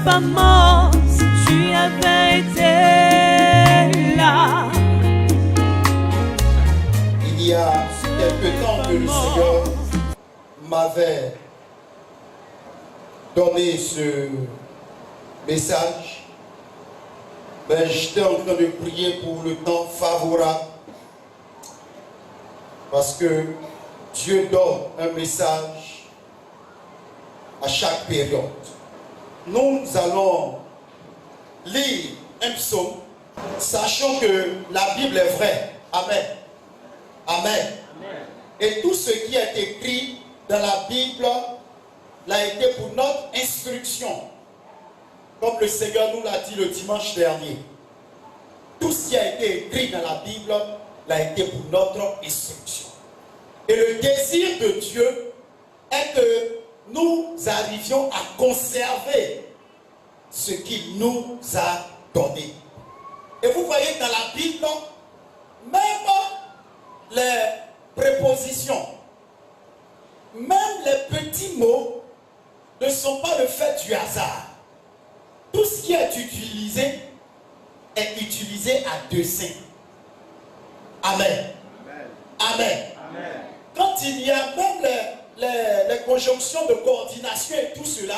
pas mort si tu avais été là. Il y a quelque temps que le Seigneur m'avait donné ce message. Ben, j'étais en train de prier pour le temps favorable parce que Dieu donne un message à chaque période. Nous allons lire un psaume, sachant que la Bible est vraie. Amen. Amen. Amen. Et tout ce qui est écrit dans la Bible l'a été pour notre instruction. Comme le Seigneur nous l'a dit le dimanche dernier. Tout ce qui a été écrit dans la Bible l'a été pour notre instruction. Et le désir de Dieu est que nous arrivions à conserver ce qu'il nous a donné. Et vous voyez dans la Bible, même les prépositions, même les petits mots ne sont pas le fait du hasard. Tout ce qui est utilisé à dessein. Amen. Amen. Amen. Amen. Quand il y a même les conjonctions de coordination et tout cela,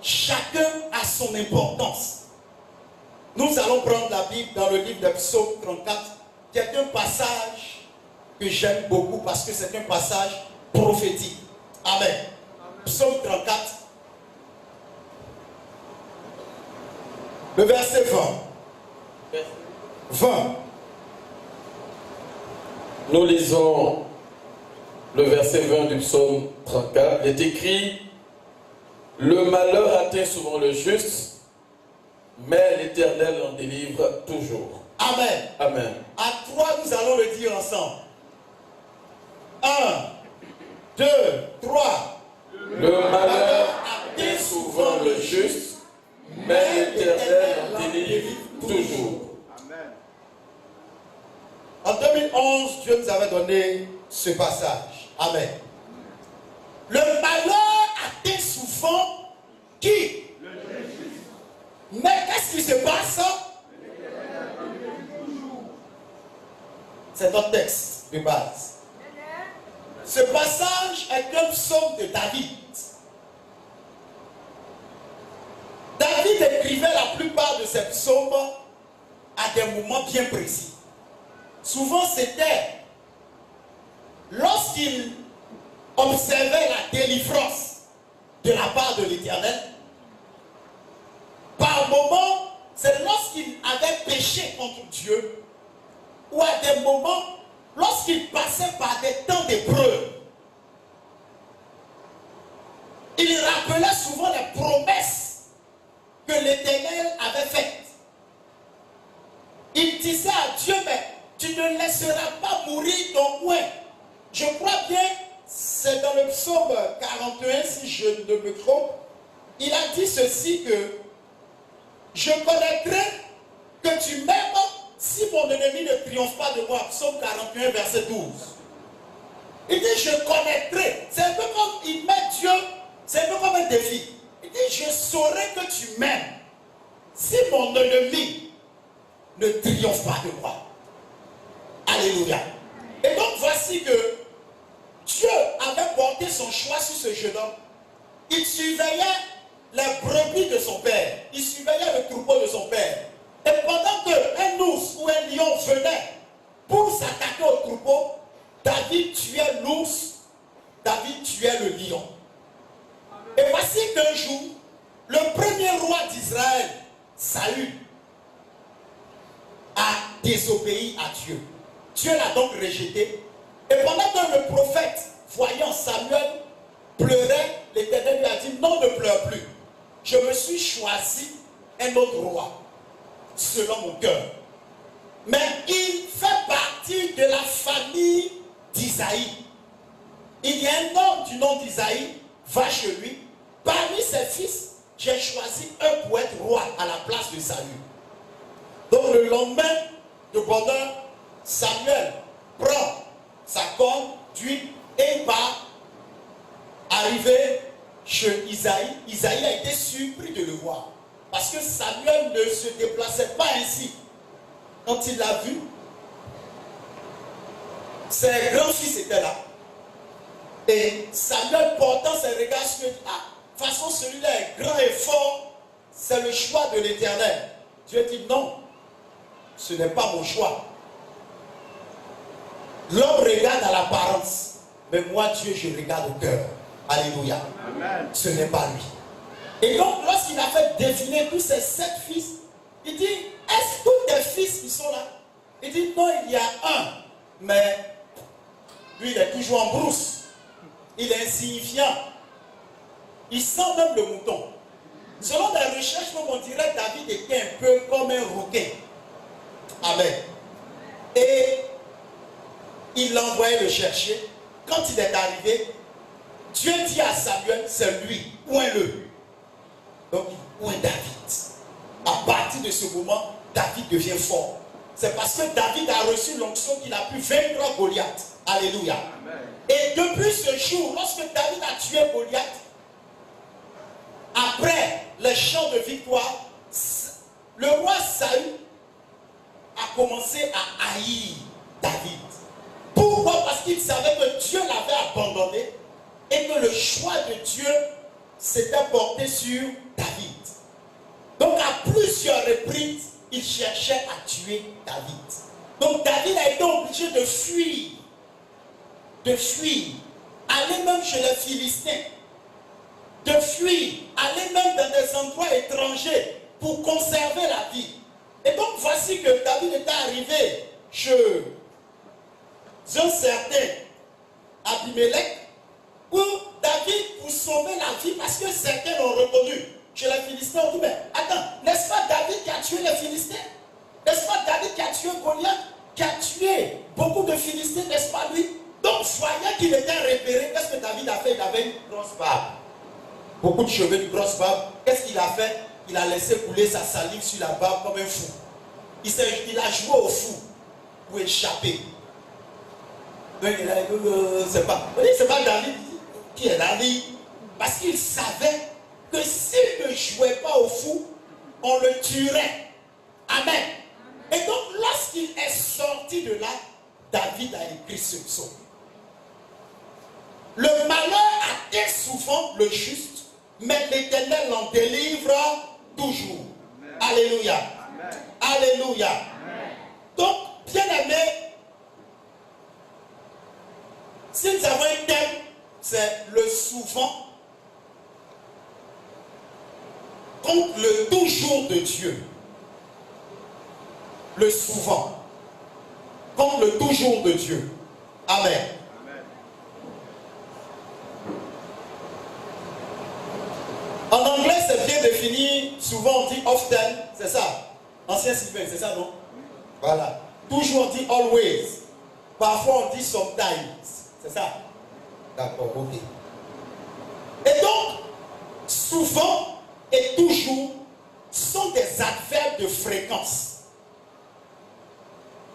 chacun a son importance. Nous allons prendre la Bible dans le livre de Psaume 34, qui est un passage que j'aime beaucoup parce que c'est un passage prophétique. Amen. Amen. Psaume 34, le verset 20. 20. Nous lisons le verset 20 du psaume 34. Il est écrit: le malheur atteint souvent le juste, mais l'Éternel en délivre toujours. Amen. Amen. À 3, nous allons le dire ensemble. 1, 2, 3. Le malheur atteint souvent le juste, mais l'Éternel en délivre toujours. En 2011, Dieu nous avait donné ce passage. Amen. Le malheur atteint souvent qui? Mais qu'est-ce qui se passe? C'est notre texte de base. Ce passage est un psaume de David. David écrivait la plupart de ses psaumes à des moments bien précis. Souvent, c'était lorsqu'il observait la délivrance de la part de l'Éternel. Par moments, c'est lorsqu'il avait péché contre Dieu, ou à des moments, lorsqu'il passait par des temps d'épreuve. Il rappelait souvent les promesses que l'Éternel avait faites. Il disait à Dieu, mais tu ne laisseras pas mourir ton oint. Je crois bien, c'est dans le psaume 41, si je ne me trompe. Il a dit ceci que je connaîtrai que tu m'aimes si mon ennemi ne triomphe pas de moi. Psaume 41, verset 12. Il dit, je connaîtrai. C'est un peu comme il met Dieu, c'est un peu comme un défi. Il dit, je saurai que tu m'aimes si mon ennemi ne triomphe pas de moi. Alléluia. Et donc voici que Dieu avait porté son choix sur ce jeune homme. Il surveillait les brebis de son père. Il surveillait le troupeau de son père. Et pendant qu'un ours ou un lion venait pour s'attaquer au troupeau, David tuait l'ours, David tuait le lion. Et voici qu'un jour, le premier roi d'Israël, Saül, a désobéi à Dieu. Dieu l'a donc rejeté. Et pendant que le prophète, voyant Samuel pleurer, l'Éternel lui a dit, non, ne pleure plus. Je me suis choisi un autre roi, selon mon cœur. Mais il fait partie de la famille d'Isaïe. Il y a un homme du nom d'Isaïe, va chez lui. Parmi ses fils, j'ai choisi un pour être roi à la place de Saül. Donc le lendemain de bonheur, Samuel prend sa corne d'huile et il va arriver chez Isaïe. Isaïe Samuel ne se déplaçait pas ainsi. Quand il l'a vu, ses grands-fils étaient là. Et Samuel portant ses regards sur lui, ah, de toute façon celui-là est grand et fort, c'est le choix de l'Éternel. Dieu dit non, ce n'est pas mon choix. L'homme regarde à l'apparence, mais moi Dieu je regarde au cœur. Alléluia. Amen. Ce n'est pas lui. Et donc lorsqu'il a fait deviner tous ses 7 fils, il dit, est-ce tous tes fils qui sont là? Il dit, non, il y a un, mais lui il est toujours en brousse. Il est insignifiant. Il sent même le mouton. Selon les recherches, on dirait que David était un peu comme un rouquin. Amen. Et il l'a envoyé le chercher. Quand il est arrivé, Dieu dit à Samuel, c'est lui, ouin-le. Donc, ouin David. À partir de ce moment, David devient fort. C'est parce que David a reçu l'onction qu'il a pu vaincre Goliath. Alléluia. Amen. Et depuis ce jour, lorsque David a tué Goliath, après les chants de victoire, le roi Saül a commencé à haïr David. Pourquoi? Parce qu'il savait que Dieu l'avait abandonné et que le choix de Dieu s'était porté sur David. Donc à plusieurs reprises, il cherchait à tuer David. Donc David a été obligé de fuir. Aller même chez les Philistins. De fuir, aller même dans des endroits étrangers pour conserver la vie. Et donc voici que David est arrivé chez un certain Abimelech, où David, pour sauver la vie, parce que certains l'ont reconnu, chez les Philistins, on dit, mais attends, n'est-ce pas David qui a tué les Philistins? N'est-ce pas David qui a tué Goliath? Qui a tué beaucoup de Philistins, n'est-ce pas lui? Donc, voyant qu'il était repéré, qu'est-ce que David a fait? Il avait une grosse barbe. Beaucoup de cheveux, une grosse barbe. Qu'est-ce qu'il a fait? Il a laissé couler sa salive sur la barbe comme un fou. Il a joué au fou pour échapper. Donc, c'est pas David qui est David. Parce qu'il savait que s'il ne jouait pas au fou, on le tuerait. Amen. Et donc, lorsqu'il est sorti de là, David a écrit ce psaume. Le malheur atteint souvent le juste, mais l'Éternel l'en délivre toujours. Amen. Alléluia. Amen. Alléluia. Amen. Donc, bien aimé, si nous avons un thème, c'est le souvent contre le toujours de Dieu. Le souvent contre le toujours de Dieu. Amen. En anglais, c'est bien défini. Souvent, on dit often. C'est ça. Ancien Sylvain, c'est ça, non? Voilà. Toujours, on dit always. Parfois, on dit sometimes. C'est ça? D'accord, ok. Et donc, souvent et toujours sont des adverbes de fréquence.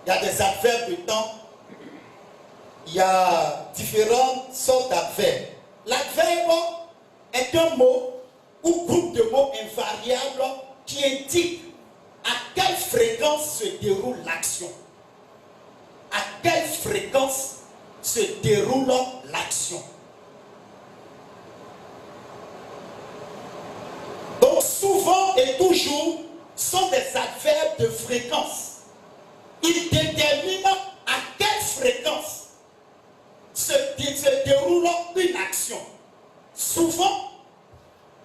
Il y a des adverbes de temps. Il y a différentes sortes d'adverbes. L'adverbe est un mot ou groupe de mots invariables qui indique à quelle fréquence se déroule l'action. À quelle fréquence se déroule l'action. Donc souvent et toujours sont des adverbes de fréquence. Ils déterminent à quelle fréquence se déroule une action. Souvent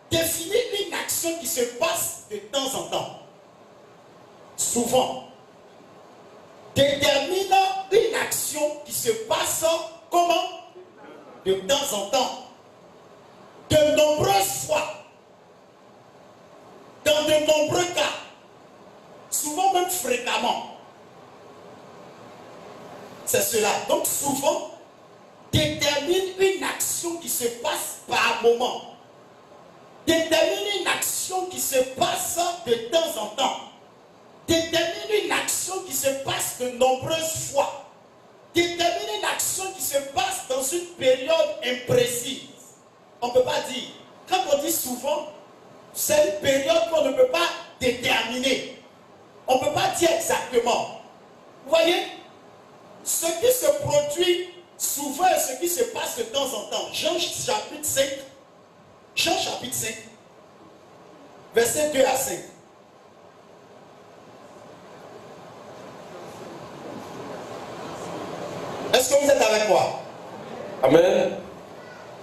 définit une action qui se passe de temps en temps. Souvent détermine une action qui se passe comment? De temps en temps. De nombreuses fois. Dans de nombreux cas. Souvent même fréquemment. C'est cela. Donc souvent détermine une action qui se passe par moment. Détermine une action qui se passe de temps en temps. Détermine une action qui se passe de nombreuses fois. Détermine une action qui se passe dans une période imprécise. On ne peut pas dire. Quand on dit souvent, c'est une période qu'on ne peut pas déterminer. On ne peut pas dire exactement. Vous voyez, ce qui se produit souvent et ce qui se passe de temps en temps. Jean chapitre 5, versets 2 à 5. Est-ce que vous êtes avec moi? Amen.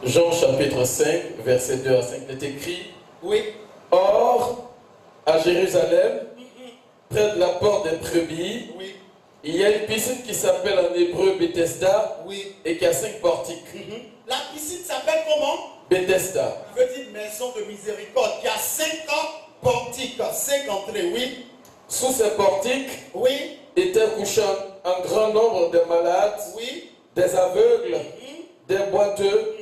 Jean chapitre 5, versets 2 à 5, il est écrit: Oui. Or, à Jérusalem, près de la porte des brebis, Oui. il y a une piscine qui s'appelle en hébreu Bethesda, Oui. et qui a 5 portiques. La piscine s'appelle comment? Bethesda. Je veux dire maison de miséricorde, qui a 5 portiques, 5 entrées, oui. Sous ces portiques Oui. étaient couchés un grand nombre de malades, Oui. des aveugles, des boiteux,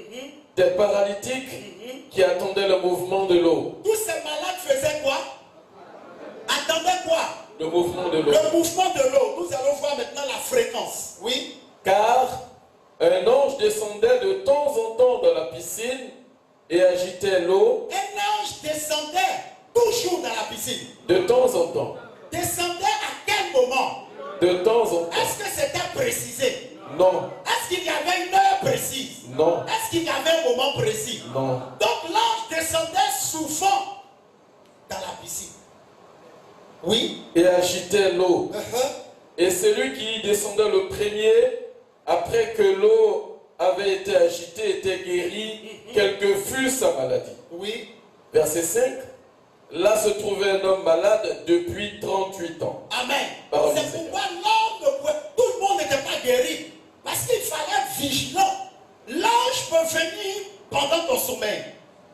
des paralytiques qui attendaient le mouvement de l'eau. Tous ces malades faisaient quoi? Attendaient quoi? Le mouvement de l'eau. Le mouvement de l'eau. Nous allons voir maintenant la fréquence. Oui. Car un ange descendait de temps en temps dans la piscine et agitait l'eau. Un ange descendait toujours dans la piscine. De temps en temps. Descendait à quel moment? De temps en temps. Est-ce que c'était précisé? Non. Est-ce qu'il y avait une heure précise? Non. Est-ce qu'il y avait un moment précis? Non. Donc l'ange descendait souvent dans la piscine. Oui. Et agitait l'eau. Et celui qui y descendait le premier, après que l'eau avait été agitée, était guéri, quelle que fût sa maladie. Oui. Verset 5. Là se trouvait un homme malade depuis 38 ans. Amen. Parole C'est du Seigneur. pourquoi l'homme ne pouvait, tout le monde n'était pas guéri. Parce qu'il fallait être vigilant. L'ange peut venir pendant ton sommeil.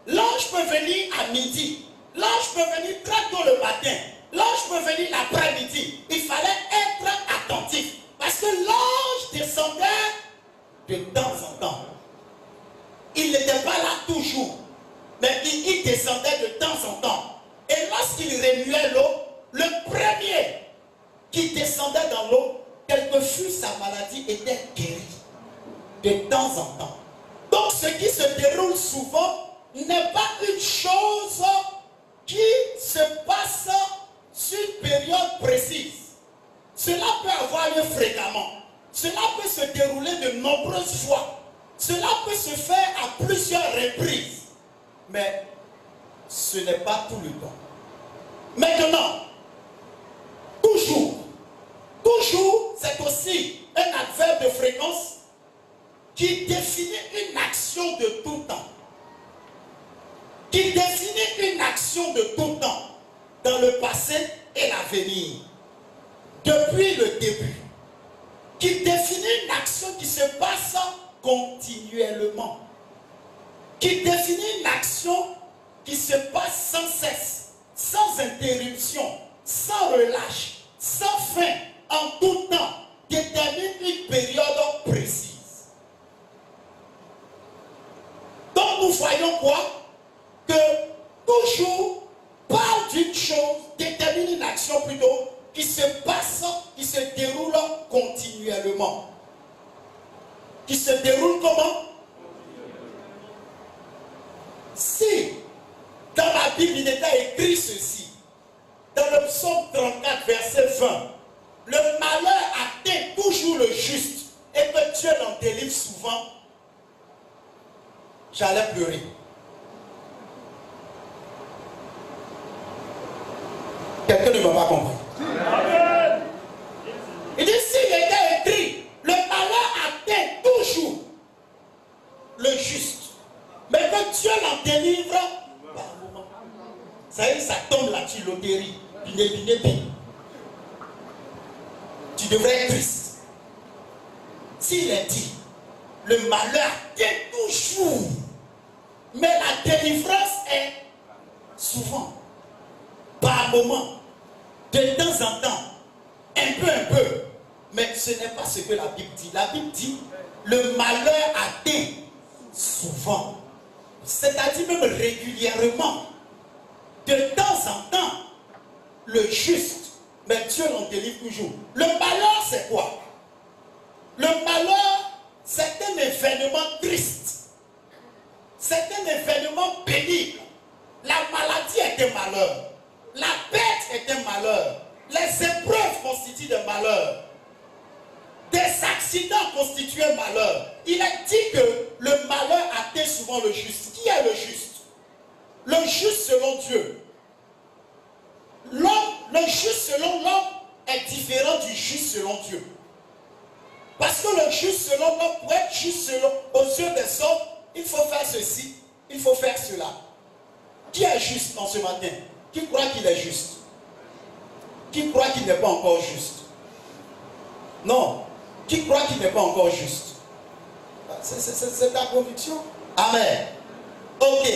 L'ange peut venir à midi. L'ange peut venir très tôt le matin. L'ange peut venir l'après-midi. Il fallait être attentif. Parce que l'ange descendait de temps en temps. Il n'était pas là toujours. Mais il descendait de temps en temps. Et lorsqu'il remuait l'eau, le premier qui descendait dans l'eau, quelle que fût sa maladie, était guéri. De temps en temps. Donc ce qui se déroule souvent n'est pas une chose qui se passe sur une période précise. Cela peut avoir lieu fréquemment. Cela peut se dérouler de nombreuses fois. Cela peut se faire à plusieurs reprises. Mais ce n'est pas tout le temps. Maintenant, toujours, c'est aussi un adverbe de fréquence qui définit une action de tout temps. Qui définit une action de tout temps dans le passé et l'avenir. Depuis le début. Qui définit une action qui se passe continuellement. Qui définit une action qui se passe sans cesse, sans interruption, sans relâche, sans fin, en tout temps, détermine une période précise. Donc nous voyons quoi? Que toujours parle d'une chose, détermine une action plutôt, qui se passe, qui se déroule continuellement. Qui se déroule comment? Si dans la Bible il était écrit ceci, dans le psaume 34 verset 20, le malheur atteint toujours le juste et que Dieu l'en délivre souvent, j'allais pleurer. Quelqu'un ne m'a pas compris. Il dit s'il était écrit, le malheur atteint toujours le juste, mais que Dieu l'en délivre par moment. Ça y est, ça tombe là-dessus, loterie. Tu devrais être triste. S'il est dit, le malheur atteint toujours, mais la délivrance est souvent, par moment, de temps en temps, un peu, mais ce n'est pas ce que la Bible dit. La Bible dit, le malheur atteint souvent, c'est-à-dire même régulièrement, de temps en temps, le juste, mais Dieu l'en délivre toujours. Le malheur, c'est quoi? Le malheur, c'est un événement triste. C'est un événement pénible. La maladie est un malheur. La paix constituent des malheurs. Des accidents constituent un malheur. Il a dit que le malheur atteint souvent le juste. Qui est le juste? Le juste selon Dieu. Le juste selon l'homme est différent du juste selon Dieu. Parce que le juste selon l'homme, pour être juste aux yeux des hommes, il faut faire ceci, il faut faire cela. Qui est juste en ce matin? Qui croit qu'il est juste? Qui croit qu'il n'est pas encore juste? Non. Qui croit qu'il n'est pas encore juste? C'est ta conviction? Amen. Ok.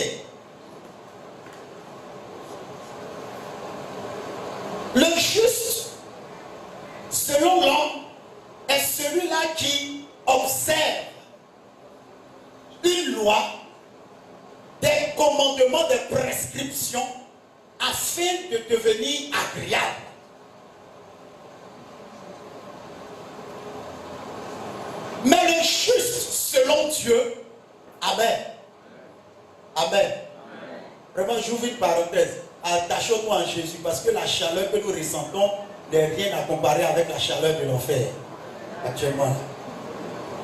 Le juste, selon l'homme, est celui-là qui observe une loi, des commandements, des prescriptions, afin de devenir agréable. Mais le juste selon Dieu, amen. Amen. Vraiment, j'ouvre une parenthèse. Attachons-nous à Jésus, parce que la chaleur que nous ressentons n'est rien à comparer avec la chaleur de l'enfer actuellement.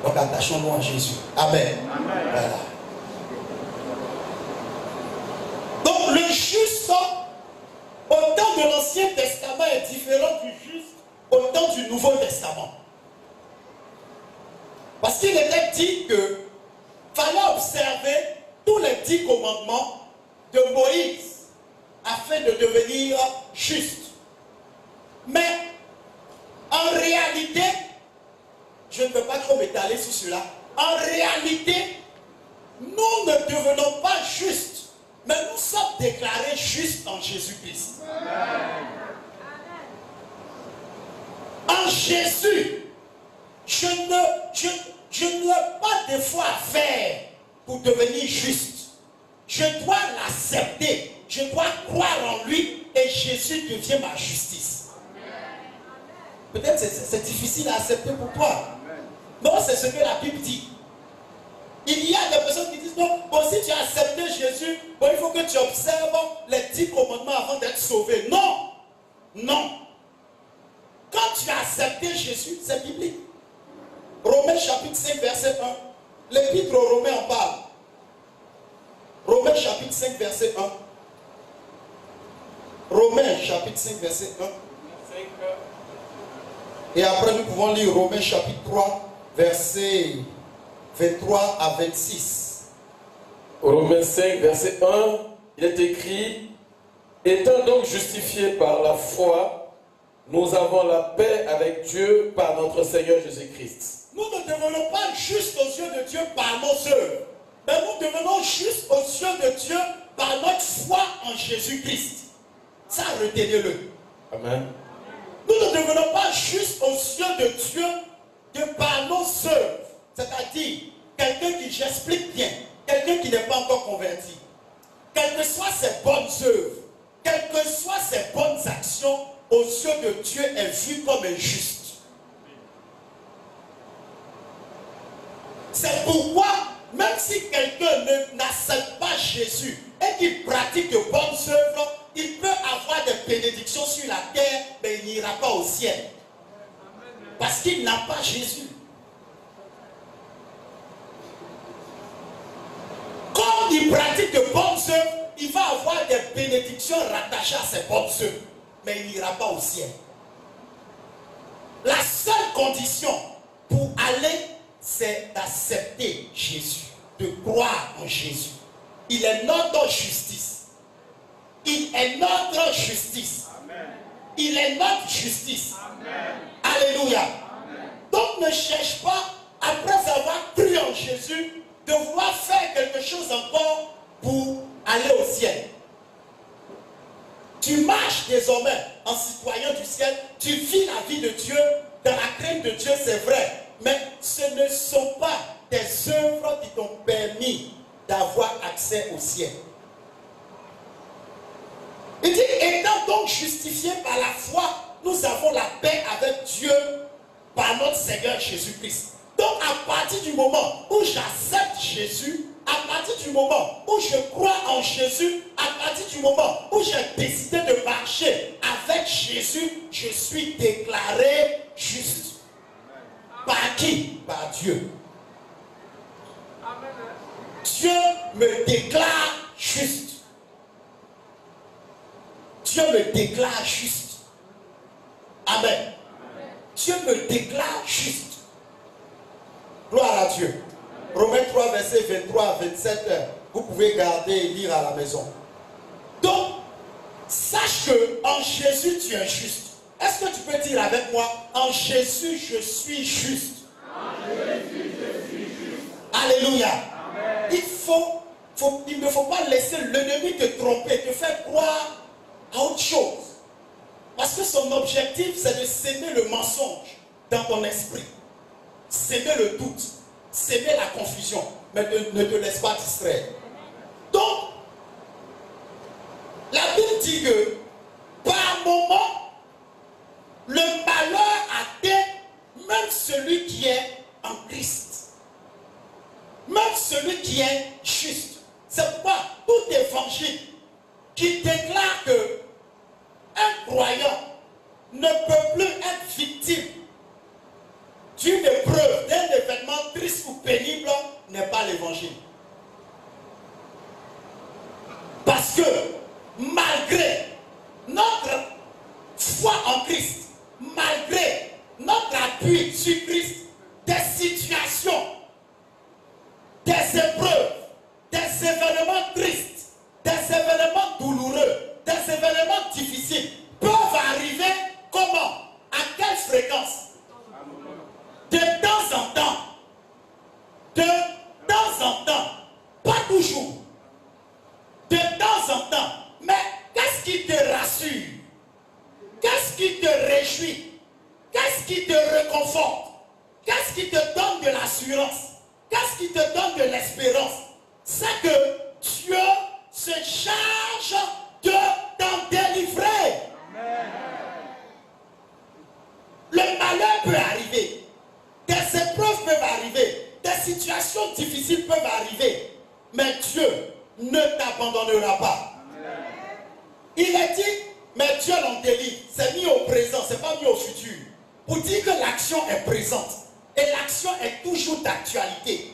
Donc attachons-nous à Jésus. Amen. Amen. Voilà. Donc le juste, au temps de l'Ancien Testament, est différent du juste au temps du Nouveau Testament. Parce qu'il était dit que fallait observer tous les 10 commandements de Moïse afin de devenir juste. Mais en réalité, je ne peux pas trop m'étaler sur cela. En réalité, nous ne devenons pas justes, mais nous sommes déclarés justes en Jésus-Christ. En Jésus, je n'ai pas de foi à faire pour devenir juste. Je dois l'accepter. Je dois croire en lui et Jésus devient ma justice. Peut-être c'est difficile à accepter pour toi. Non, c'est ce que la Bible dit. Il y a des personnes qui disent non, bon, si tu as accepté Jésus, bon, il faut que tu observes les 10 commandements avant d'être sauvé. Non, non. Quand tu as accepté Jésus, c'est biblique. Romains chapitre 5, verset 1. L'épître aux Romains en parle. Romains chapitre 5, verset 1. Romains chapitre 5, verset 1. Et après nous pouvons lire Romains chapitre 3, verset 23 à 26. Romains 5, verset 1, il est écrit: étant donc justifiés par la foi, nous avons la paix avec Dieu par notre Seigneur Jésus-Christ. Nous ne devenons pas justes aux yeux de Dieu par nos œuvres, mais nous devenons justes aux yeux de Dieu par notre foi en Jésus-Christ. Ça, retenez-le. Amen. Nous ne devenons pas justes aux yeux de Dieu que par nos œuvres. C'est-à-dire, quelqu'un qui, j'explique bien, quelqu'un qui n'est pas encore converti, quelles que soient ses bonnes œuvres, quelles que soient ses bonnes actions, aux yeux de Dieu est vu comme injuste. C'est pourquoi, même si quelqu'un n'accepte pas Jésus et qu'il pratique de bonnes œuvres, il peut avoir des bénédictions sur la terre, mais il n'ira pas au ciel. Parce qu'il n'a pas Jésus. Comme il pratique de bonnes œuvres, il va avoir des bénédictions rattachées à ses bonnes œuvres, mais il n'ira pas au ciel. La seule condition pour aller, c'est d'accepter Jésus, de croire en Jésus. Il est notre justice. Il est notre justice. Amen. Il est notre justice. Amen. Alléluia. Amen. Donc ne cherche pas, après avoir cru en Jésus, de vouloir faire quelque chose encore pour aller au ciel. Tu marches désormais en citoyen du ciel, tu vis la vie de Dieu, dans la crainte de Dieu, c'est vrai. Mais ce ne sont pas des œuvres qui t'ont permis d'avoir accès au ciel. Il dit, étant donc justifiés par la foi, nous avons la paix avec Dieu par notre Seigneur Jésus-Christ. Donc à partir du moment où j'accepte Jésus, à partir du moment où je crois en Jésus, à partir du moment où j'ai décidé de marcher avec Jésus, je suis déclaré juste. Par qui? Par Dieu. Dieu me déclare juste. Dieu me déclare juste. Amen. Dieu me déclare juste. Gloire à Dieu. Romains 3, verset 23 à 27, vous pouvez garder et lire à la maison. Donc, sache que en Jésus, tu es juste. Est-ce que tu peux dire avec moi, en Jésus, je suis juste? En Jésus, je suis juste. Alléluia. Amen. Il ne faut pas laisser l'ennemi te tromper, te faire croire à autre chose. Parce que son objectif, c'est de s'aimer le mensonge dans ton esprit. S'aimer le doute, s'aimer la confusion, mais ne te laisse pas distraire. Donc, la Bible dit que par moment, le malheur atteint même celui qui est en Christ. Même celui qui est juste. C'est pourquoi tout évangile qui déclare que un croyant ne peut plus être victime d'une épreuve, d'un événement triste ou pénible n'est pas l'évangile. Parce que malgré notre foi en Christ, malgré notre appui sur Christ, des situations, des épreuves, des événements tristes, des événements douloureux, des événements difficiles peuvent arriver comment? À quelle fréquence? De temps en temps. De temps en temps. Pas toujours. De temps en temps. Mais qu'est-ce qui te rassure? Qu'est-ce qui te réjouit? Qu'est-ce qui te réconforte? Qu'est-ce qui te donne de l'assurance? Qu'est-ce qui te donne de l'espérance? C'est que Dieu se charge de t'en délivrer. Amen. Le malheur peut arriver. Des épreuves peuvent arriver. Des situations difficiles peuvent arriver. Mais Dieu ne t'abandonnera pas. Amen. Il est dit, mais Dieu l'en délivre. C'est mis au présent, c'est pas mis au futur. Pour dire que l'action est présente. Et l'action est toujours d'actualité.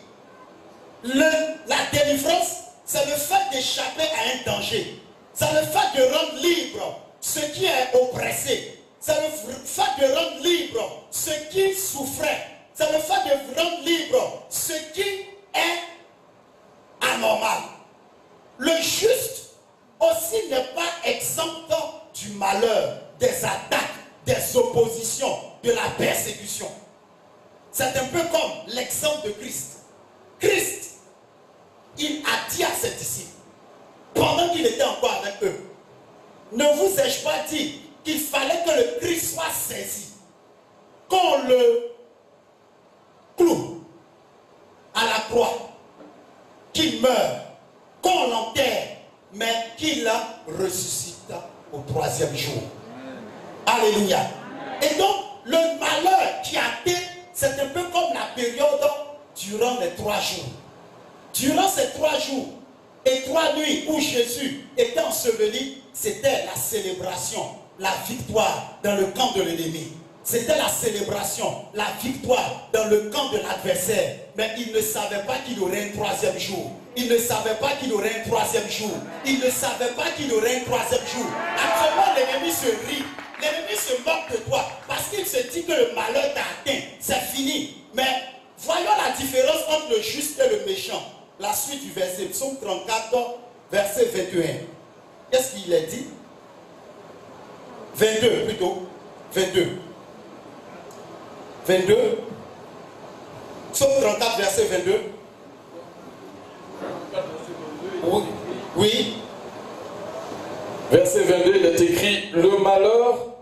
La délivrance, c'est le fait d'échapper à un danger. C'est le fait de rendre libre ce qui est oppressé. C'est le fait de rendre libre ce qui souffrait. C'est le fait de rendre libre ce qui est anormal. Le juste aussi n'est pas exempt du malheur, des attaques, des oppositions, de la persécution. C'est un peu comme l'exemple de Christ. Christ, il a dit à ses disciples, pendant qu'il était encore avec eux, ne vous ai-je pas dit qu'il fallait que le Christ soit saisi, qu'on le cloue à la croix, qu'il meure, qu'on l'enterre, mais qu'il ressuscite au 3e jour. Alléluia. Et donc, le malheur qui atteint, c'est un peu comme la période durant les 3 jours. Durant ces 3 jours et 3 nuits où Jésus était enseveli, c'était la célébration, la victoire dans le camp de l'ennemi. C'était la célébration, la victoire dans le camp de l'adversaire. Mais il ne savait pas qu'il aurait un 3e jour. Il ne savait pas qu'il aurait un 3e jour. Il ne savait pas qu'il aurait un 3e jour. Actuellement, l'ennemi se rit. L'ennemi se moque de toi parce qu'il se dit que le malheur t'a atteint. C'est fini. Mais voyons la différence entre le juste et le méchant. La suite du verset, psaume 34, verset 21. Qu'est-ce qu'il est dit? 22 plutôt. 22. 22. Psaume 34, verset 22. Oui. Oui. Verset 22, il est écrit, le malheur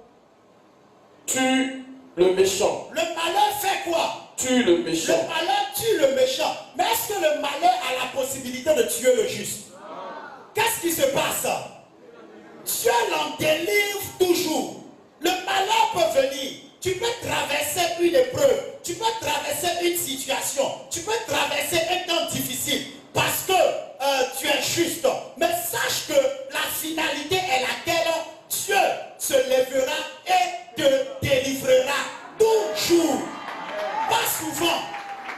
tue le méchant. Le malheur fait quoi? Tue le méchant. Le malheur tue le méchant. Mais est-ce que le malheur a la possibilité de tuer le juste? Qu'est-ce qui se passe? Dieu l'en délivre toujours. Le malheur peut venir. Tu peux traverser une épreuve. Tu peux traverser une situation. Tu peux traverser un temps difficile. Parce que tu es juste. Mais sache que la finalité est laquelle Dieu se lève souvent,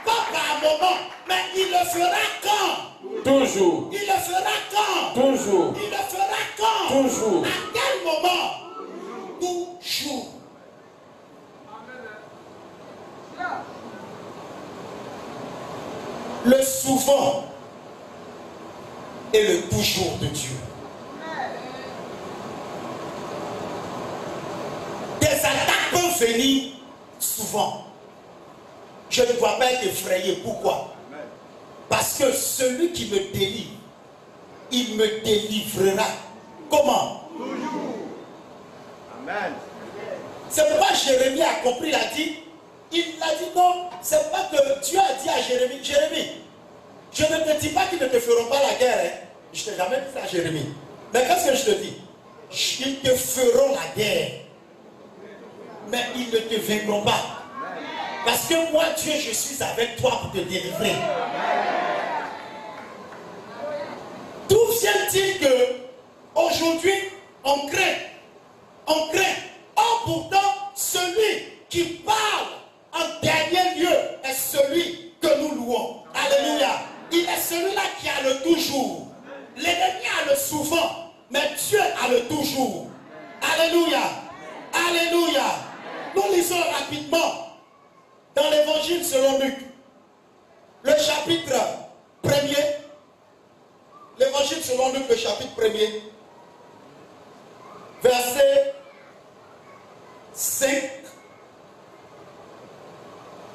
pas par moment, mais il le fera quand? Toujours. Il le fera quand? Toujours. Il le fera quand? Toujours. À quel moment? Toujours. Le souvent et le toujours de Dieu. Des attaques peuvent venir souvent. Je ne dois pas être effrayé. Pourquoi? Parce que celui qui me délivre, il me délivrera. Comment? Toujours. Amen. C'est pourquoi Jérémie a compris, il a dit, non, c'est pas que Dieu a dit à Jérémie, Jérémie, je ne te dis pas qu'ils ne te feront pas la guerre. Hein. Je ne t'ai jamais dit ça à Jérémie. Mais qu'est-ce que je te dis? Ils te feront la guerre. Mais ils ne te vaincront pas. Parce que moi, Dieu, je suis avec toi pour te délivrer. D'où vient-il que aujourd'hui, on craint? On craint. Or, pourtant, celui qui parle en dernier lieu est celui que nous louons. Alléluia. Il est celui-là qui a le toujours. L'ennemi a le souvent, mais Dieu a le toujours. Alléluia. Alléluia. Nous lisons rapidement dans l'évangile selon Luc, le chapitre 1er. L'évangile selon Luc, le chapitre 1er, verset 5.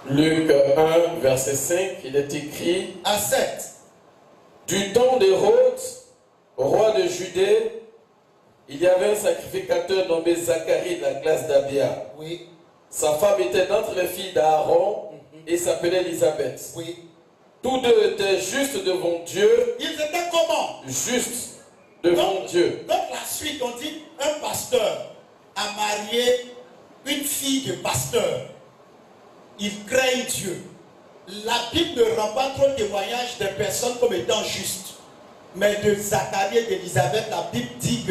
Luc 1, verset 5, il est écrit à 7. Du temps d'Hérode, roi de Judée, il y avait un sacrificateur nommé Zacharie de la classe d'Abia. Oui. Sa femme était d'entre les filles d'Aaron et s'appelait Élisabeth. Oui. Tous deux étaient justes devant Dieu. Ils étaient comment? Justes devant Dieu. Donc la suite, on dit un pasteur a marié une fille de pasteur. Il craint Dieu. La Bible ne rend pas trop témoignage des personnes comme étant justes. Mais de Zacharie et d'Élisabeth, la Bible dit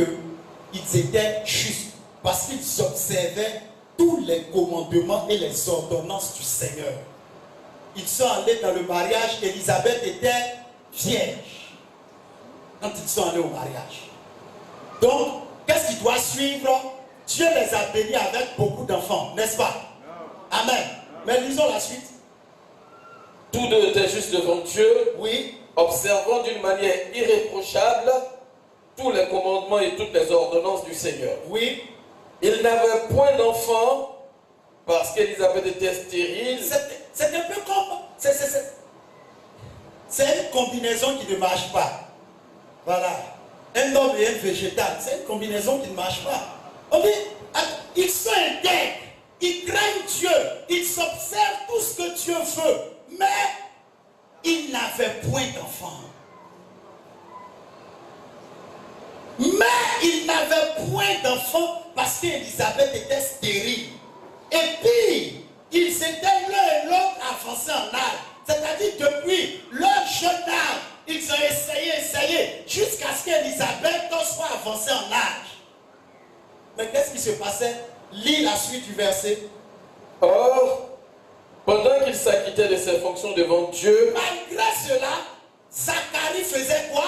qu'ils étaient justes. Parce qu'ils observaient tous les commandements et les ordonnances du Seigneur. Ils sont allés dans le mariage. Élisabeth était vierge quand ils sont allés au mariage. Donc, qu'est-ce qui doit suivre? Dieu les a bénis avec beaucoup d'enfants, n'est-ce pas? Amen. Mais lisons la suite. Tous deux étaient justes devant Dieu, oui, observant d'une manière irréprochable tous les commandements et toutes les ordonnances du Seigneur. Oui. Ils n'avaient point d'enfants parce qu'Élisabeth était stérile. C'est un peu comme... C'est une combinaison qui ne marche pas. Voilà. Un homme et un végétal, c'est une combinaison qui ne marche pas. On dit, ils sont intègres, ils craignent Dieu, ils observent tout ce que Dieu veut, mais ils n'avaient point d'enfants. Mais ils n'avaient point d'enfants parce qu'Élisabeth était stérile. Et puis, ils étaient l'un et l'autre avancés en âge. C'est-à-dire depuis leur jeune âge, ils ont essayé, jusqu'à ce qu'Élisabeth soit avancée en âge. Mais qu'est-ce qui se passait? Lis la suite du verset. Or, pendant qu'il s'acquittait de ses fonctions devant Dieu, malgré cela, Zacharie faisait quoi?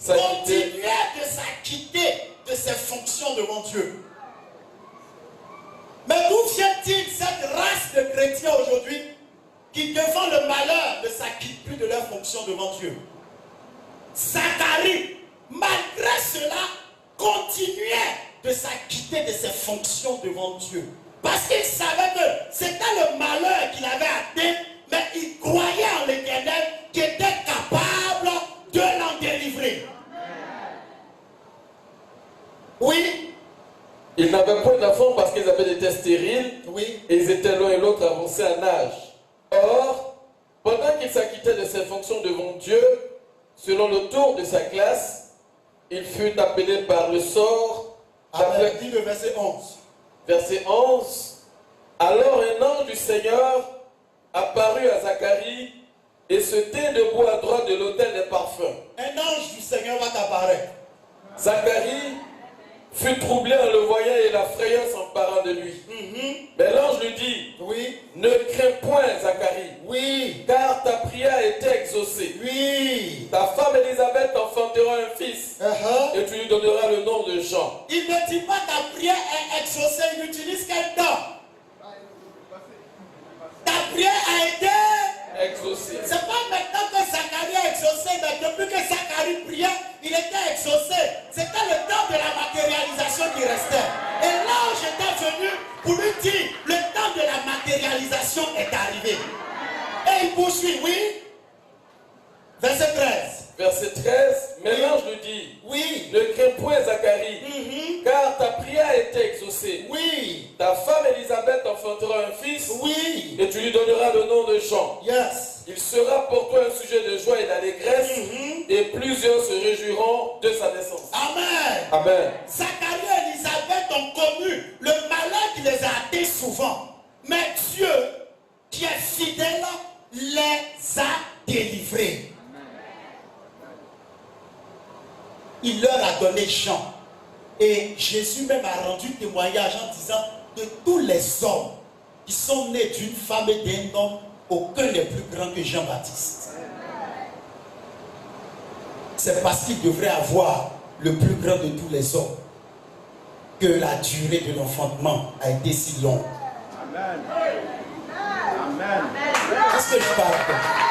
Continuait de s'acquitter de ses fonctions devant Dieu. Mais d'où vient-il cette race de chrétiens aujourd'hui qui, devant le malheur, ne s'acquittent plus de leurs fonctions devant Dieu? Zacharie, malgré cela, continuait de s'acquitter de ses fonctions devant Dieu. Parce qu'il savait que c'était le malheur qu'il avait atteint, mais il croyait en l'Éternel qui était capable de l'en délivrer. Oui. Ils n'avaient point d'enfants parce qu'ils avaient été stériles. Oui. Et ils étaient l'un et l'autre avancés en âge. Or, pendant qu'il s'acquittait de ses fonctions devant Dieu, selon le tour de sa classe, il fut appelé par le sort. Dit le verset 11. Verset 11. Alors un ange du Seigneur apparut à Zacharie et se tint debout à droite de l'autel des parfums. Un ange du Seigneur va t'apparaître. Zacharie fut troublé en le voyant et la frayeur s'emplit parlant de lui. Mhm. Mais l'ange lui dit, Oui. ne crains point, Zacharie, Oui. car ta prière a été exaucée. Oui. Ta femme Élisabeth t'enfantera un fils, Uh-huh. et tu lui donneras le nom de Jean. Il ne dit pas ta prière est exaucée, il utilise quel temps? Ta prière a été... Exaucée. C'est pas maintenant que Zacharie a exaucé, mais depuis que Zacharie priait, il était exaucé. C'était le temps de la matérialisation qui restait. Et l'ange était venu pour lui dire, le temps de la matérialisation est arrivé. Et il poursuit, oui. Verset 13. Verset 13, mais l'ange lui dit, Oui. ne crains point, Zacharie, Mhm. car ta prière a été exaucée. Oui. Ta femme Élisabeth enfantera un fils, Oui. et tu lui donneras le nom de Jean. Yes. Il sera pour toi un sujet de joie et d'allégresse, Mhm. et plusieurs se réjouiront de sa naissance. Amen. Amen. Zacharie et Élisabeth ont connu le malheur qui les a atteints souvent. Mais Dieu, qui est fidèle, les a délivrés. Il leur a donné Jean. Et Jésus même a rendu témoignage en disant, de tous les hommes qui sont nés d'une femme et d'un homme, aucun n'est plus grand que Jean-Baptiste. C'est parce qu'il devrait avoir le plus grand de tous les hommes que la durée de l'enfantement a été si longue. Amen. Amen. Est-ce que je parle comme ça?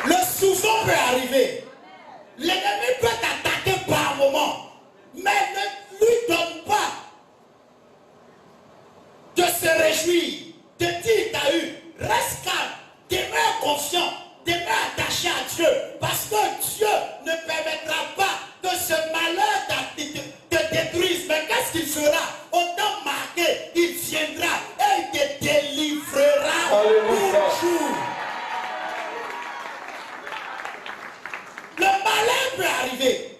Le souvent peut arriver. L'ennemi peut t'attaquer par moment. Mais ne lui donne pas de se réjouir, de dire t'as eu. Reste calme, demeure confiant, demeure attaché à Dieu. Parce que Dieu ne permettra pas que ce malheur te détruise. Mais qu'est-ce qu'il fera? Au temps marqué, il viendra et il te délivrera. Alléluia. Toujours. Le malheur peut arriver.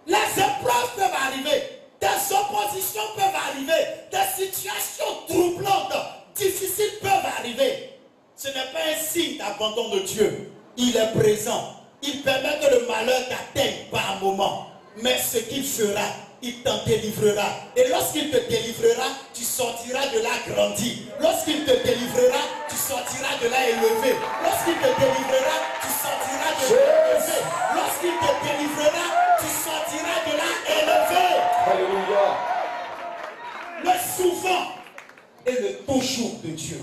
Les épreuves peuvent arriver. Des oppositions peuvent arriver. Des situations troublantes, difficiles peuvent arriver. Ce n'est pas un signe d'abandon de Dieu. Il est présent. Il permet que le malheur t'atteigne par moment. Mais ce qu'il fera, il t'en délivrera. Et lorsqu'il te délivrera, tu sortiras de là grandi. Lorsqu'il te délivrera, tu sortiras de là élevé. Lorsqu'il te délivrera, tu sortiras de là élevé. Lorsqu'il te délivrera, tu sortiras de là élevé. Alléluia. Le souvent et le toujours de Dieu.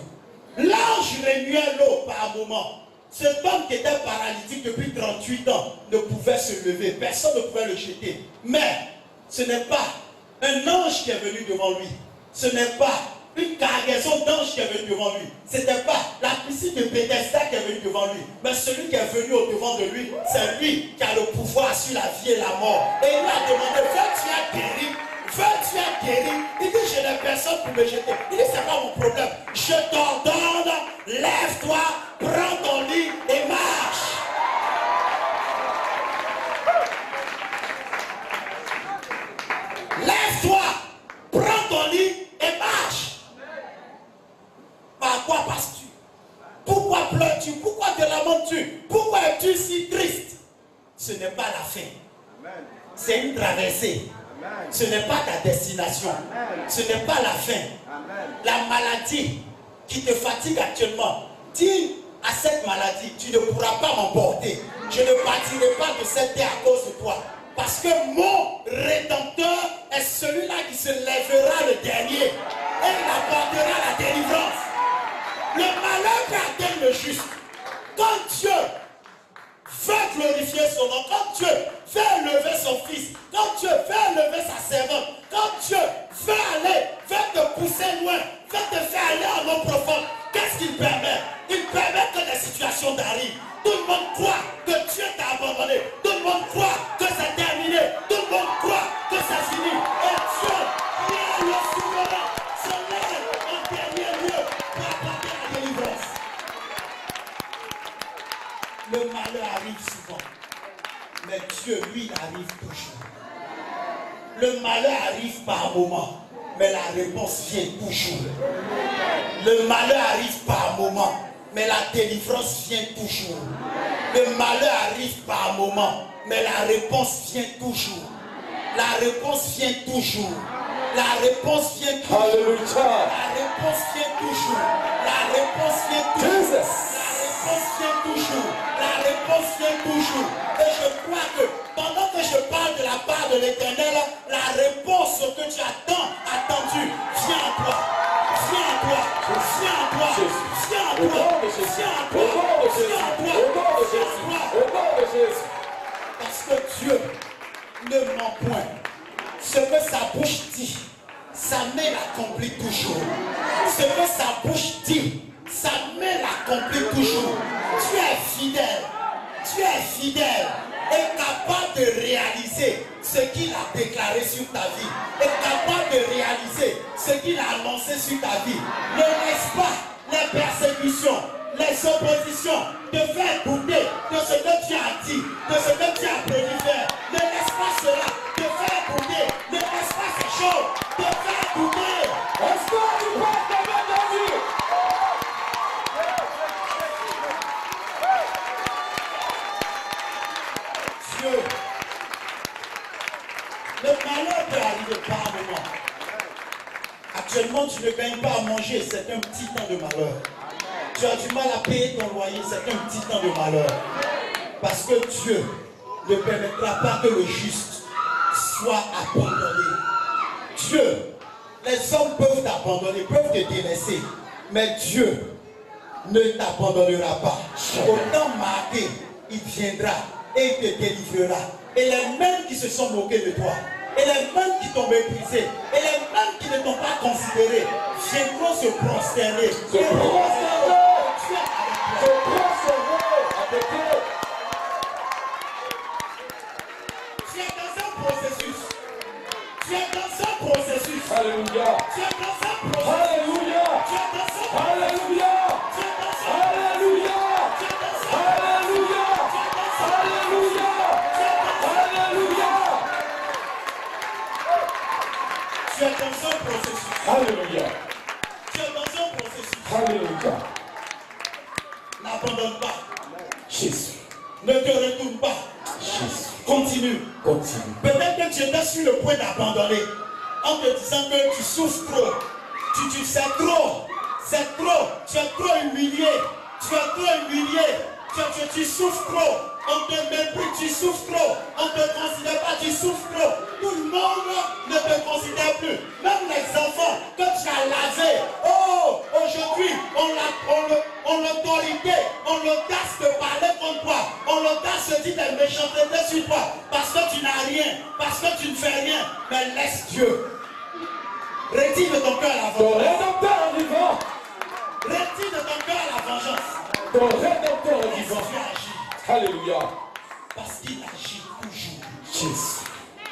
L'ange remuait l'eau par moment. Cet homme qui était paralytique depuis 38 ans ne pouvait se lever. Personne ne pouvait le jeter. Mais ce n'est pas un ange qui est venu devant lui. Ce n'est pas une cargaison d'anges qui est venue devant lui. Ce n'était pas la piscine de Bethesda qui est venue devant lui. Mais celui qui est venu au-devant de lui, c'est lui qui a le pouvoir sur la vie et la mort. Et il a demandé, veux-tu être guéri? Veux-tu être guéri? Il dit, je n'ai personne pour me jeter. Il dit, c'est pas mon problème. Je t'ordonne, lève-toi, prends ton lit et marche. Lève-toi, prends ton lit et marche. Par quoi passes-tu? Pourquoi pleures-tu? Pourquoi te lamentes-tu? Pourquoi es-tu si triste? Ce n'est pas la fin. C'est une traversée. Ce n'est pas ta destination. Ce n'est pas la fin. La maladie qui te fatigue actuellement, dis à cette maladie, tu ne pourras pas m'emporter. Je ne partirai pas de cette terre à cause de toi. Parce que mon Rédempteur est celui-là qui se lèvera le dernier. Et il apportera la délivrance. Le malheur peut atteindre le juste. Quand Dieu veut glorifier son nom, quand Dieu veut élever son fils, quand Dieu veut élever sa servante, quand Dieu veut aller, veut te pousser loin, veut te faire aller en eau profonde, qu'est-ce qu'il permet? Il permet que des situations t'arrivent. Tout le monde croit que Dieu t'a abandonné. Tout le monde croit que c'est terminé. Tout le monde croit que c'est fini. Et Dieu, qui est le souverain, se lève en dernier lieu pour apporter la délivrance. Le malheur arrive souvent, mais Dieu, lui, arrive toujours. Le malheur arrive par moment, mais la réponse vient toujours. Le malheur arrive par moment, mais la délivrance vient toujours. Le malheur arrive par moment, Mais la réponse vient toujours. La réponse vient toujours. La réponse vient toujours. Alléluia. La réponse vient toujours. La réponse vient toujours. Jesus. La réponse vient toujours. La réponse vient toujours. Et je crois que pendant que je parle de la part de l'Éternel, la réponse que tu as tant attendu vient à toi. Viens à toi. Viens à toi. Viens à toi. Viens à toi. Viens à toi. Viens à toi. Au nom de Jésus. Parce que Dieu ne ment point. Ce que sa bouche dit, sa main l'accomplit toujours. Ce que sa bouche dit, sa main l'accomplit toujours. Tu es fidèle. Tu es fidèle et capable de réaliser ce qu'il a déclaré sur ta vie. Et capable de réaliser ce qu'il a annoncé sur ta vie. Ne laisse pas les persécutions, les oppositions te faire douter de ce que tu as dit, de ce que tu as prévu faire. Ne laisse pas cela te faire douter. Ne laisse pas ces choses te faire douter. Est-ce que tu portes ta main dans Dieu? Dieu, le malheur peut arriver par moment. Actuellement, tu ne gagnes pas à manger, c'est un petit temps de malheur. Tu as du mal à payer ton loyer, c'est un petit temps de malheur. Parce que Dieu ne permettra pas que le juste soit abandonné. Dieu, les hommes peuvent t'abandonner, peuvent te délaisser, mais Dieu ne t'abandonnera pas. Au temps marqué, il viendra et il te délivrera. Et les mêmes qui se sont moqués de toi, et les mêmes qui t'ont méprisé, et les mêmes qui ne t'ont pas considéré, viendront se prosterner. Se prosterner à tes pieds. Tu es dans un processus. Tu es dans un processus. Alléluia. Tu es dans un processus. Alléluia. Tu es dans un processus. Alléluia. Tu es dans un Alléluia. Tu es dans un Alléluia. Alléluia. Alléluia. Tu es dans un processus. Alléluia. Tu es dans un processus. Alléluia. N'abandonne pas. Jésus. Ne te retourne pas. Jésus. Continue. Continue. Peut-être que tu étais sur le point d'abandonner en te disant que tu souffres trop. C'est trop. C'est trop. Tu es trop humilié. Tu es trop humilié. Tu souffres trop. On te méprise, tu souffres trop. On ne te considère pas, tu souffres trop. Tout le monde ne te considère plus. Même les enfants que tu as lavés. Oh, aujourd'hui, on l'autorité, on l'audace de parler contre toi. On l'audace de dire des méchancetés sur toi. Parce que tu n'as rien. Parce que tu ne fais rien. Mais laisse Dieu. Retire de ton cœur la Ton vengeance. rédempteur vivant. Retire de ton cœur la vengeance. Ton rédempteur Laisse vivant. Dieu agir. Alléluia. Parce qu'il agit toujours. Jésus.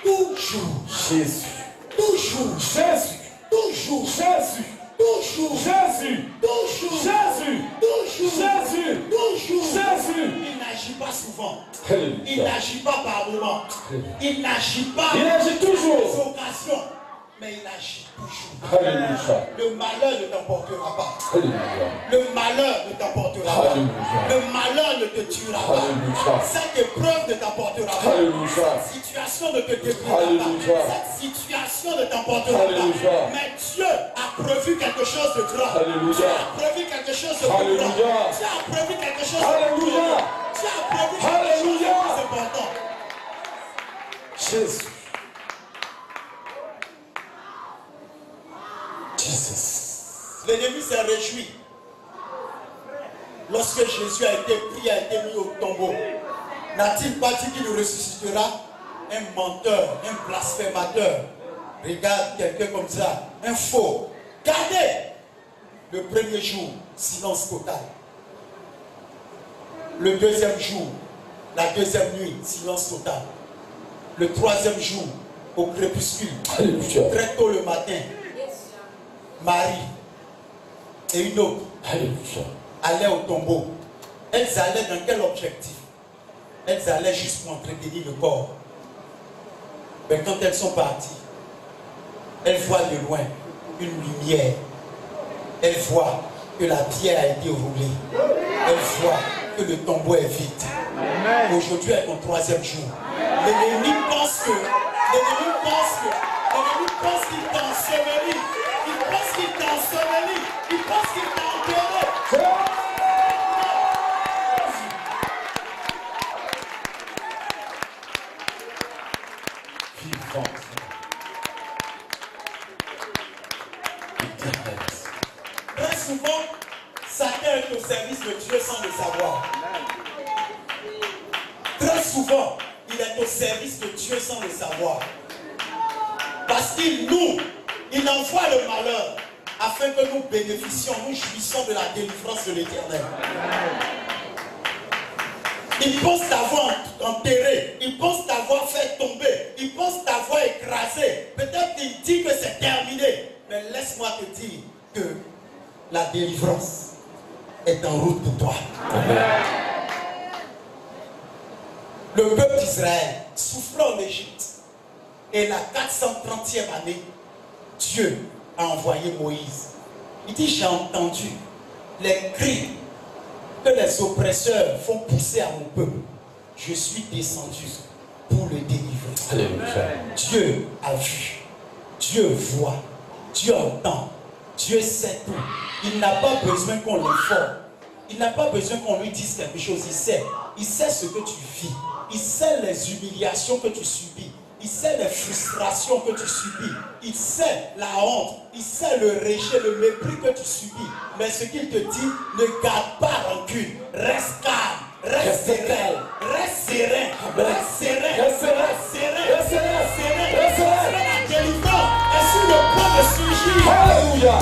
Toujours. Jésus. Toujours. Jésus. Toujours. Jésus. Toujours. Jésus. Toujours. Jésus. Toujours. Jésus. Toujours. Jésus. Il n'agit pas souvent. Il Alléluia. n'agit pas par moment. Il n'agit pas Il agit toujours. par occasions. Mais il agit toujours. Alléluia. Le malheur ne t'emportera pas. Alléluia. Le malheur ne t'emportera pas. Alléluia. Le malheur ne te tuera pas. Alléluia. Cette épreuve ne t'emportera pas. Alléluia. Cette situation ne te détruira Alléluia. pas. Cette situation ne t'emportera Alléluia. pas. Mais Dieu a prévu quelque chose de grand. Alléluia. Dieu a prévu quelque chose de grand. Alléluia. Dieu a prévu quelque chose de Alléluia. grand. Dieu a prévu quelque chose Alléluia. de plus important. Jésus. Jesus. L'ennemi s'est réjoui lorsque Jésus a été pris, a été mis au tombeau. N'a-t-il pas dit qu'il ressuscitera? Un menteur, un blasphémateur. Regarde quelqu'un comme ça, un faux. Gardez. Le premier jour, silence total. Le deuxième jour, la deuxième nuit, silence total. Le troisième jour, au crépuscule, Alléluia. très tôt le matin, Marie et une autre Alléluia. allaient au tombeau. Elles allaient dans quel objectif? Elles allaient juste pour entretenir le corps. Mais quand elles sont parties, elles voient de loin une lumière. Elles voient que la pierre a été roulée. Elles voient que le tombeau est vide. Amen. Aujourd'hui est ton troisième jour. L'ennemi pense qu'il t'ensevelit. Il pense qu'il t'ensevelit. Il pense qu'il t'a enterré. Vivant. Très souvent, Satan est au service de Dieu sans le savoir. Très souvent, il est au service de Dieu sans le savoir. Parce qu'il envoie le malheur afin que nous bénéficions, nous jouissons de la délivrance de l'Éternel. Il pense t'avoir enterré, il pense t'avoir fait tomber, il pense t'avoir écrasé. Peut-être qu'il dit que c'est terminé. Mais laisse-moi te dire que la délivrance est en route pour toi. Amen. Le peuple d'Israël souffrait en Égypte. Et la 430e année, Dieu a envoyé Moïse. Il dit, j'ai entendu les cris que les oppresseurs font pousser à mon peuple. Je suis descendu pour le délivrer. Alléluia. Dieu a vu, Dieu voit, Dieu entend, Dieu sait tout. Il n'a pas besoin qu'on l'informe. Il n'a pas besoin qu'on lui dise quelque chose. Il sait ce que tu vis. Il sait les humiliations que tu subis. Il sait les frustrations que tu subis. Il sait la honte. Il sait le rejet, le mépris que tu subis. Mais ce qu'il te dit, ne garde pas rancune. Reste calme. Reste serein. Reste serein. Reste serein. Reste serein. Reste serein. La délivrance est sur le point de surgir. Alléluia.